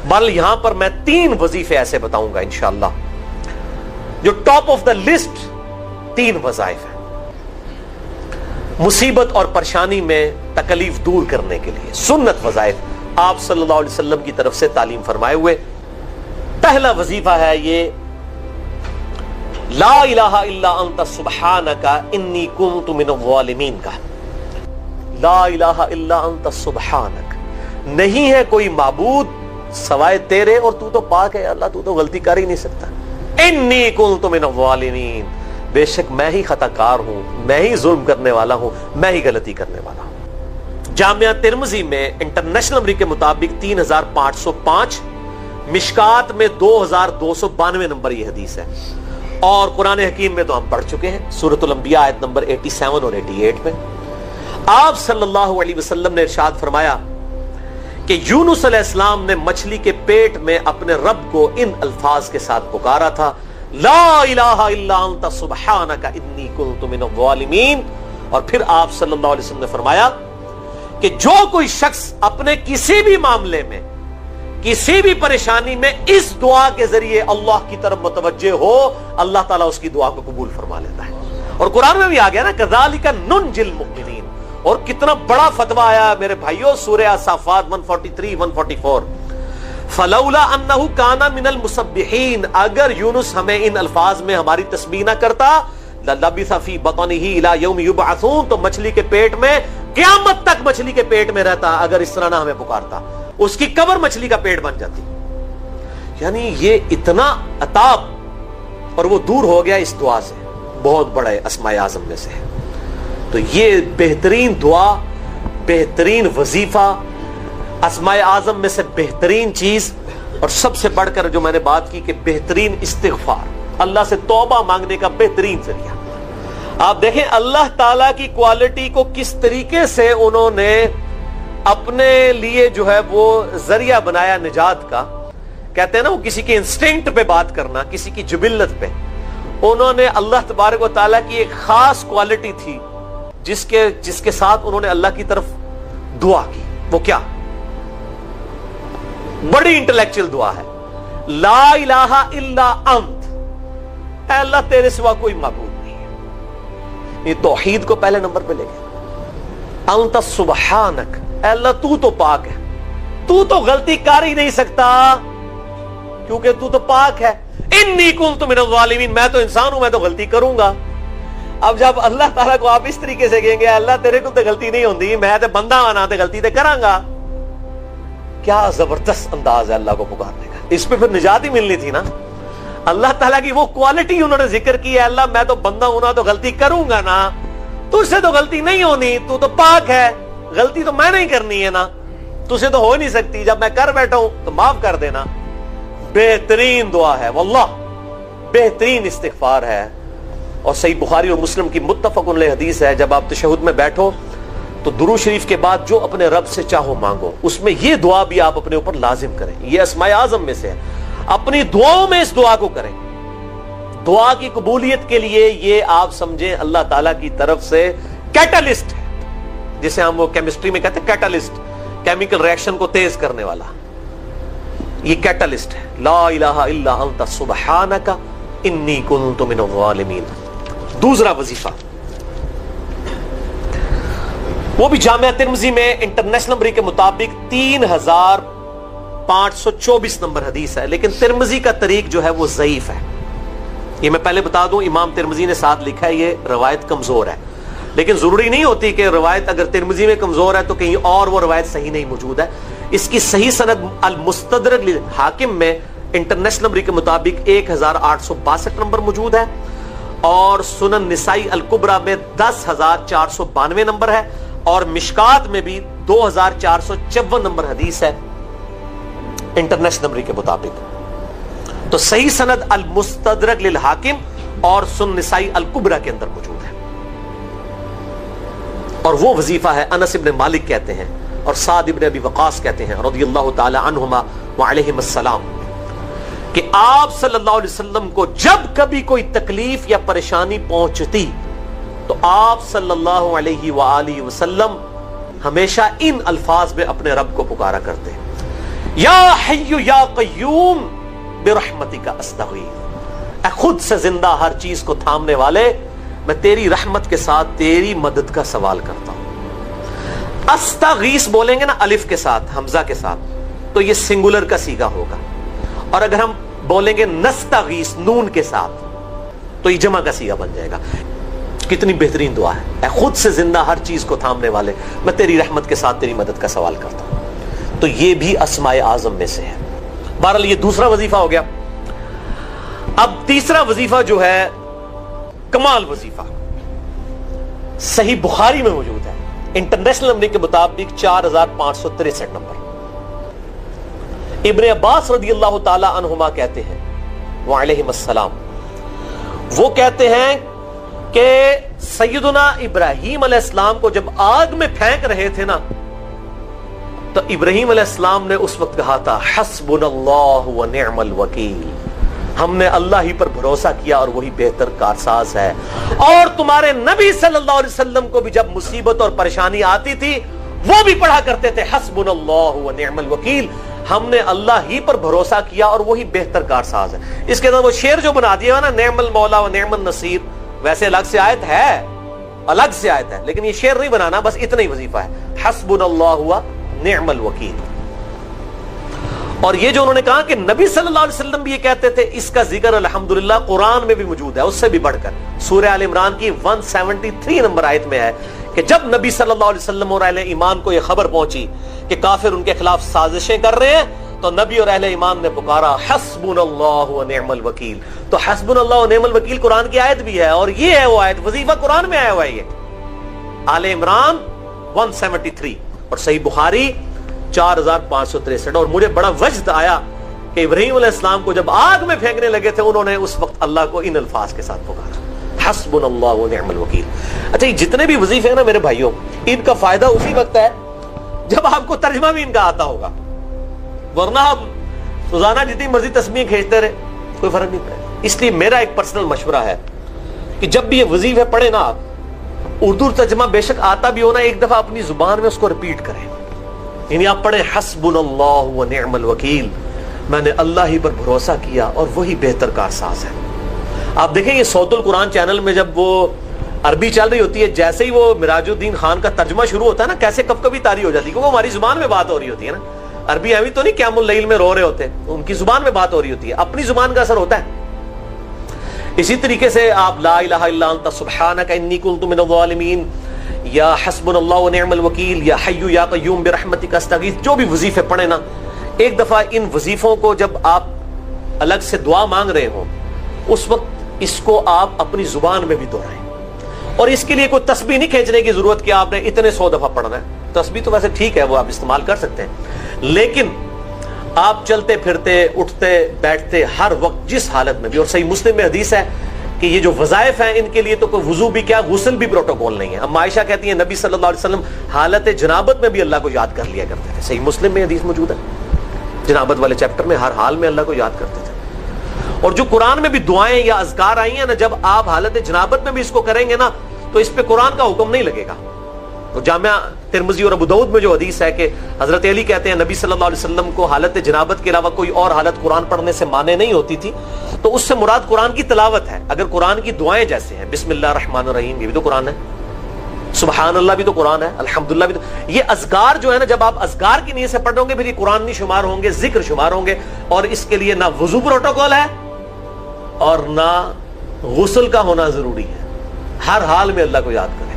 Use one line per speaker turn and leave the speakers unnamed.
بل یہاں پر میں 3 وظیفے ایسے بتاؤں گا انشاءاللہ جو ٹاپ آف دا لسٹ 3 وظائف ہیں مصیبت اور پریشانی میں تکلیف دور کرنے کے لیے، سنت وظائف آپ صلی اللہ علیہ وسلم کی طرف سے تعلیم فرمائے ہوئے۔ پہلا وظیفہ ہے یہ لا الہ الا انت سبحانک انی کنت من الظالمین کا۔ لا الہ الا انت سبحانک، نہیں ہے کوئی معبود سوائے تیرے اور تو پاک ہے اللہ، تو غلطی کر ہی نہیں سکتا۔ انی کنت من الظالمین، بے شک میں ہی خطا کار ہوں، میں ہی ظلم کرنے والا ہوں، میں ہی غلطی کرنے والا ہوں۔ جامعہ ترمذی میں انٹرنیشنل نمبر کے مطابق 3505، مشکات میں 2292 نمبر یہ حدیث ہے، اور قرآن حکیم میں تو ہم پڑھ چکے ہیں سورۃ الانبیاء آیت نمبر 87 اور 88 میں آپ صلی اللہ علیہ وسلم نے ارشاد فرمایا کہ یونس علیہ السلام نے مچھلی کے پیٹ میں اپنے رب کو ان الفاظ کے ساتھ پکارا تھا، لا الہ الا انت سبحانک انی کنت من الظالمین، اور پھر آپ صلی اللہ علیہ وسلم نے فرمایا کہ جو کوئی شخص اپنے کسی بھی معاملے میں کسی بھی پریشانی میں اس دعا کے ذریعے اللہ کی طرف متوجہ ہو، اللہ تعالیٰ اس کی دعا کو قبول فرما لیتا ہے۔ اور قرآن میں بھی آ گیا نا کذالک ننجی المؤمنین، اور کتنا بڑا فتویٰ آیا میرے بھائیوں سورہ الصافات 143 144، فلولا انہ کان من المسبحین، اگر یونس ہمیں ان الفاظ میں ہماری تسبیح نہ کرتا للبث فی بطنہ الی یوم یبعثون، تو مچھلی کے پیٹ میں قیامت تک مچھلی کے پیٹ میں رہتا اگر اس طرح نہ ہمیں پکارتا، اس کی قبر مچھلی کا پیٹ بن جاتی۔ یعنی یہ اتنا عطاب، اور وہ دور ہو گیا اس دعا سے، بہت بڑے اسماء اعظم میں سے ہے۔ تو یہ بہترین دعا، بہترین وظیفہ، اسماء اعظم میں سے بہترین چیز، اور سب سے بڑھ کر جو میں نے بات کی کہ بہترین استغفار، اللہ سے توبہ مانگنے کا بہترین ذریعہ۔ آپ دیکھیں اللہ تعالیٰ کی کوالٹی کو کس طریقے سے انہوں نے اپنے لیے جو ہے وہ ذریعہ بنایا نجات کا۔ کہتے ہیں نا وہ کسی کے انسٹنکٹ پہ بات کرنا، کسی کی جبلت پہ، انہوں نے اللہ تبارک و تعالیٰ کی ایک خاص کوالٹی تھی جس کے ساتھ انہوں نے اللہ کی طرف دعا کی۔ وہ کیا؟ بڑی انٹلیکچوئل دعا ہے، لا الہ الا انت، اے اللہ تیرے سوا کوئی معبود نہیں ہے۔ یہ توحید کو پہلے نمبر پہ لے گئے۔ انت سبحانک، اے اللہ تو پاک ہے، تو غلطی کر ہی نہیں سکتا کیونکہ تو پاک ہے۔ انی کنت من الظالمین، میں تو انسان ہوں، میں تو غلطی کروں گا۔ اب جب اللہ تعالیٰ کو آپ اس طریقے سے کہیں گے اللہ تیرے کو تو غلطی نہیں ہوندی، میں تو بندہ آنا تو غلطی تو کراں گا، کیا زبردست انداز ہے اللہ کو پکارنے کا۔ اس پہ پھر نجات ہی ملنی تھی نا۔ اللہ تعالیٰ کی وہ کوالٹی انہوں نے ذکر کی ہے، اللہ میں تو بندہ ہوں نا تو غلطی کروں گا نا، تجھ سے تو غلطی نہیں ہونی، تو پاک ہے، غلطی تو میں نہیں کرنی ہے نا، تجھے تو ہو نہیں سکتی، جب میں کر بیٹھا ہوں تو معاف کر دینا۔ بہترین دعا ہے واللہ، بہترین استغفار ہے، اور صحیح بخاری اور مسلم کی متفق علیہ حدیث ہے، جب آپ تشہد میں بیٹھو تو درود شریف کے بعد جو اپنے رب سے چاہو مانگو، اس میں یہ دعا بھی آپ اپنے اوپر لازم کریں۔ یہ اسماء اعظم میں سے ہے، اپنی دعاؤں میں اس دعا کو کریں۔ دعا کی قبولیت کے لیے یہ آپ سمجھیں اللہ تعالیٰ کی طرف سے کیٹالسٹ ہے، جسے ہم وہ کیمسٹری میں کہتے ہیں کیٹالسٹ، کیمیکل ریئیکشن کو تیز کرنے والا، یہ کیٹالسٹ ہے۔ لا الہ الا انت سبحانک انی کنت من الظالمین۔ دوسرا وظیفہ، وہ بھی جامعہ ترمذی میں انٹرنیشنل نمبر کے مطابق 3524 نمبر حدیث ہے، لیکن ترمذی کا طریق جو ہے وہ ضعیف ہے۔ یہ میں پہلے بتا دوں، امام ترمذی نے ساتھ لکھا ہے یہ روایت کمزور ہے، لیکن ضروری نہیں ہوتی کہ روایت اگر ترمذی میں کمزور ہے تو کہیں اور وہ روایت صحیح نہیں موجود ہے۔ اس کی صحیح سند المستدرک حاکم میں انٹرنیشنل نمبر کے مطابق 1862 نمبر موجود ہے، اور سنن نسائی الکبریٰ میں 10492 نمبر ہے، اور مشکات میں بھی 2454 نمبر حدیث ہے انٹرنیشنل نمبر کے مطابق۔ تو صحیح سند المستدرک للحاکم اور سنن نسائی الکبریٰ کے اندر موجود ہے، اور وہ وظیفہ ہے انس ابن مالک کہتے ہیں اور سعد ابن ابی وقاص کہتے ہیں رضی اللہ تعالی عنہما وعلیہم السلام کہ آپ صلی اللہ علیہ وسلم کو جب کبھی کوئی تکلیف یا پریشانی پہنچتی تو آپ صلی اللہ علیہ وآلہ وسلم ہمیشہ ان الفاظ میں اپنے رب کو پکارا کرتے ہیں، یا حی یا قیوم برحمتک استغیث، اے خود سے زندہ ہر چیز کو تھامنے والے، میں تیری رحمت کے ساتھ تیری مدد کا سوال کرتا ہوں۔ استغیث بولیں گے نا الف کے ساتھ، حمزہ کے ساتھ، تو یہ سنگولر کا صیغہ ہوگا، اور اگر ہم بولیں گے نستغیث نون کے ساتھ تو یہ جمع کا صیغہ بن جائے گا۔ کتنی بہترین دعا ہے، اے خود سے زندہ ہر چیز کو تھامنے والے، میں تیری رحمت کے ساتھ تیری مدد کا سوال کرتا ہوں۔ تو یہ بھی اسماء اعظم میں سے ہے۔ بہرحال یہ دوسرا وظیفہ ہو گیا۔ اب تیسرا وظیفہ جو ہے کمال وظیفہ، صحیح بخاری میں موجود ہے، انٹرنیشنل نمبر کے مطابق 4563 نمبر۔ ابن عباس رضی اللہ تعالی عنہما کہتے ہیں وعلیہم السلام، وہ کہتے ہیں کہ سیدنا ابراہیم علیہ السلام کو جب آگ میں پھینک رہے تھے نا، تو ابراہیم علیہ السلام نے اس وقت کہا تھا حسبنا اللہ و نعم الوکیل، ہم نے اللہ ہی پر بھروسہ کیا اور وہی بہتر کارساز ہے۔ اور تمہارے نبی صلی اللہ علیہ وسلم کو بھی جب مصیبت اور پریشانی آتی تھی وہ بھی پڑھا کرتے تھے حسبنا اللہ و نعم الوکیل، ہم نے اللہ ہی پر بھروسہ کیا اور وہی بہتر کارساز ہے۔ اس کے اندر وہ شعر جو بنا دیا نا، نعم المولا و نعم النصیر، ویسے الگ سے آیت ہے، الگ سے آیت ہے، لیکن یہ شعر نہیں بنانا، بس اتنا ہی وظیفہ ہے، حسبنا اللہ و نعم الوکیل۔ اور یہ جو انہوں نے کہا کہ نبی صلی اللہ علیہ وسلم بھی یہ کہتے تھے، اس کا ذکر الحمدللہ قرآن میں بھی موجود ہے، اس سے بھی بڑھ کر سورہ آل عمران کی 173 نمبر آیت میں ہے کہ جب نبی صلی اللہ علیہ وسلم اور اہل ایمان کو یہ خبر پہنچی کہ کافر ان کے خلاف سازشیں کر رہے ہیں، تو نبی اور اہل ایمان نے پکارا حسبنا اللہ و نعم الوکیل۔ تو حسبنا اللہ و نعم الوکیل قرآن کی آیت بھی ہے، اور یہ ہے وہ آیت، وظیفہ قرآن میں آیا ہوا ہے، یہ آل عمران 173 اور صحیح بخاری 4563۔ اور مجھے بڑا وجد آیا کہ ابراہیم علیہ السلام کو جب آگ میں پھینکنے لگے تھے، انہوں نے اس وقت اللہ کو ان الفاظ کے ساتھ پکارا حسبنا اللہ و نعم الوکیل۔ اچھا، یہ جتنے بھی وظیفے ہیں نا میرے بھائیوں، ان کا فائدہ اسی وقت ہے جب آپ کو ترجمہ بھی ان کا آتا ہوگا، ورنہ آپ روزانہ جتنی مرضی تسبیح کھینچتے رہے کوئی فرق نہیں پڑے۔ اس لیے میرا ایک پرسنل مشورہ ہے کہ جب بھی یہ وظیفے پڑھے نا آپ، اردو ترجمہ بے شک آتا بھی ہونا، ایک دفعہ اپنی زبان میں اس کو ریپیٹ کریں، یعنی آپ پڑھیں حسبنا اللہ و نعم الوکیل، میں نے اللہ ہی پر بھروسہ کیا اور وہی بہتر کارساز ہے۔ آپ دیکھیں یہ صوت القرآن چینل میں جب وہ عربی چل رہی ہوتی ہے، جیسے ہی وہ مراج الدین خان کا ترجمہ شروع ہوتا ہے نا، کیسے کب کبھی تاری ہو جاتی ہے، کیونکہ وہ ہماری زبان میں بات ہو رہی ہوتی ہے نا، عربی ایوی تو نہیں قیام اللیل میں رو رہے ہوتے، ان کی زبان میں بات ہو رہی ہوتی ہے، اپنی زبان کا اثر ہوتا ہے۔ اسی طریقے سے آپ لا الہ الا انت سبحانک انی کنت من الظالمین، یا حسبنا اللہ و نعم الوکیل، یا حی یا قیوم برحمتک استغیث، جو بھی وظیفے پڑھیں نا، ایک دفعہ ان وظیفوں کو جب آپ الگ سے دعا مانگ رہے ہوں، اس وقت اس کو آپ اپنی زبان میں بھی دہرائیں۔ اور اس کے لیے کوئی تسبیح نہیں کھینچنے کی ضرورت کہ آپ نے اتنے 100 دفعہ پڑھنا ہے، تسبیح تو ویسے ٹھیک ہے، وہ آپ استعمال کر سکتے ہیں، لیکن آپ چلتے پھرتے اٹھتے بیٹھتے ہر وقت جس حالت میں بھی، اور صحیح مسلم میں حدیث ہے کہ یہ جو وظائف ہیں ان کے لیے تو کوئی وضو بھی کیا، غسل بھی پروٹوکول نہیں ہے۔ ام عائشہ کہتی ہیں نبی صلی اللہ علیہ وسلم حالت جنابت میں بھی اللہ کو یاد کر لیا کرتے تھے، صحیح مسلم میں حدیث موجود ہے، جنابت والے چیپٹر میں ہر حال میں اللہ کو یاد کرتے تھے۔ اور جو قرآن میں بھی دعائیں یا اذکار آئی ہیں نا، جب آپ حالت جنابت میں بھی اس کو کریں گے نا، تو اس پہ قرآن کا حکم نہیں لگے گا۔ تو جامعہ ترمذی اور ابو داؤد میں جو حدیث ہے کہ حضرت علی کہتے ہیں نبی صلی اللہ علیہ وسلم کو حالت جنابت کے علاوہ کوئی اور حالت قرآن پڑھنے سے مانے نہیں ہوتی تھی، تو اس سے مراد قرآن کی تلاوت ہے۔ اگر قرآن کی دعائیں جیسے ہیں بسم اللہ الرحمن الرحیم، یہ بھی تو قرآن ہے، سبحان اللہ بھی تو قرآن ہے، الحمدللہ بھی تو، یہ اذکار جو ہے نا، جب آپ اذکار کی نیت سے پڑھ رہے ہوں گے پھر یہ قرآن نہیں شمار ہوں گے، ذکر شمار ہوں گے، اور اس کے لیے نہ وضو پروٹوکول ہے اور نہ غسل کا ہونا ضروری ہے، ہر حال میں اللہ کو یاد کریں۔